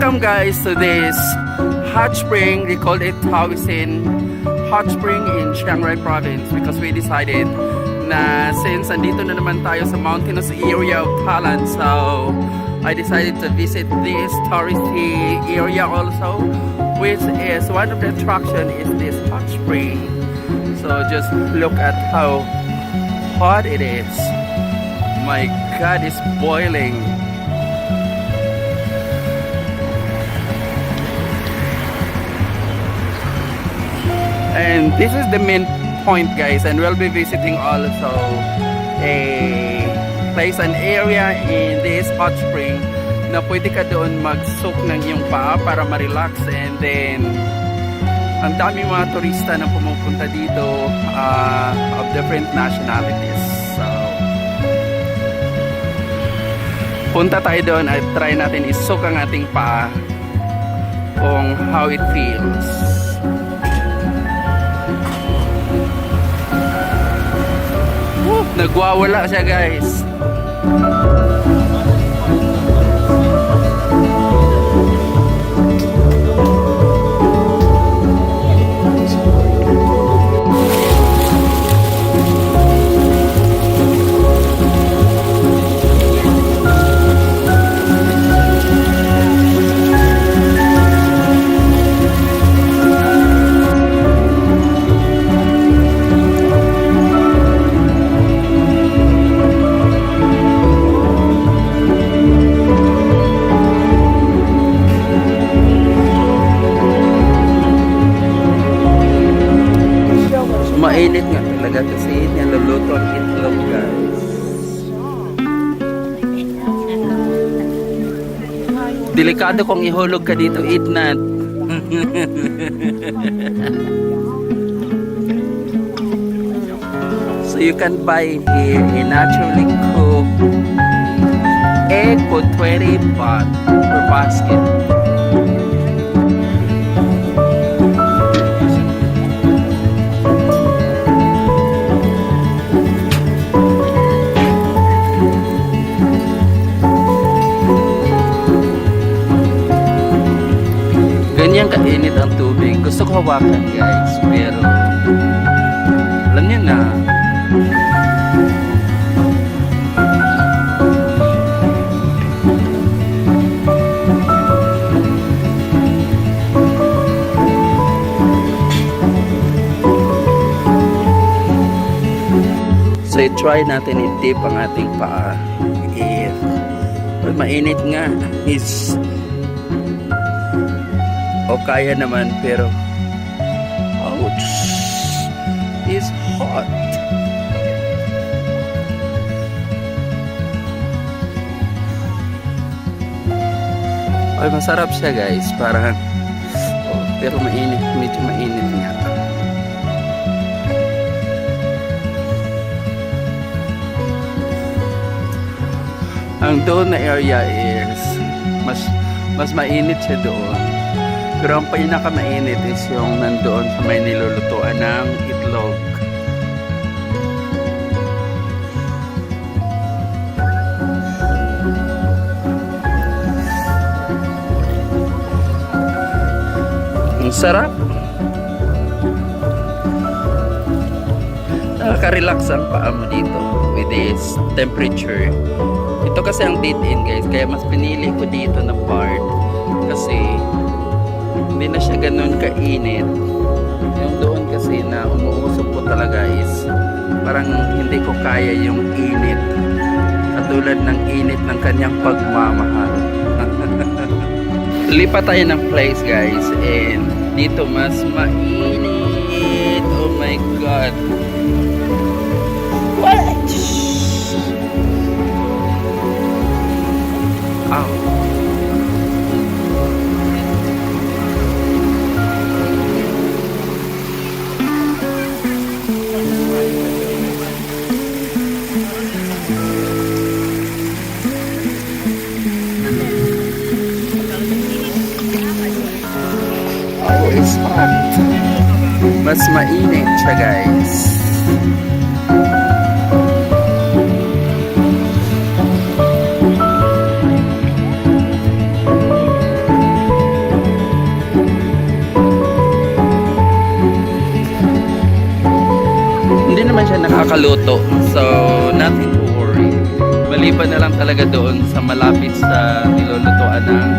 Welcome guys to this hot spring. They call it Tawisin Hot Spring in Chiang Rai province because we decided na since andito na naman tayo sa mountainous area of Thailand, so I decided to visit this touristy area also, which is one of the attraction is this hot spring. So just look at how hot it is. My God, it's boiling. And this is the main point guys, and we'll be visiting also a place, an area in this hot spring na pwede ka doon mag-soak ng iyong paa para ma-relax, and then ang dami mga turista na pumupunta dito of different nationalities. So punta tayo doon at try natin i-soak ang ating paa kung how it feels. Nagwawala siya guys. Mainit nga talaga kasi niluluto ang itlog guys. Delikado kung ihulog ka dito, eat not. So you can buy here a naturally cooked egg for 20 baht per basket. Ganyan kainit ang tubig. Gusto ko hawakan guys, pero alam niyo na. So i-try natin i-dip ang ating paa. Pag mainit nga is o kaya naman, pero ouch, it's hot. Ay, masarap siya guys, parang pero mainit, medyo mainit nga. Ang doon na area is mas mainit siya doon. Pero ang pinakamainit is yung nandoon sa may nilulutuan ng itlog. Ang sarap. Nakaka-relax ang paa mo dito with this temperature. Ito kasi ang date-in guys, kaya mas pinili ko dito na part kasi hindi na siya ganun kainit. Yung doon kasi na umuusok po talaga is parang hindi ko kaya yung init, katulad ng init ng kanyang pagmamahal. Lipat tayo ng place guys, and dito mas mainit. Oh my God, what? Ow. It's hot. Mas mainit siya guys. nakakaluto. So, nothing to worry. Maliban na lang talaga doon sa malapit sa nilulutuan ng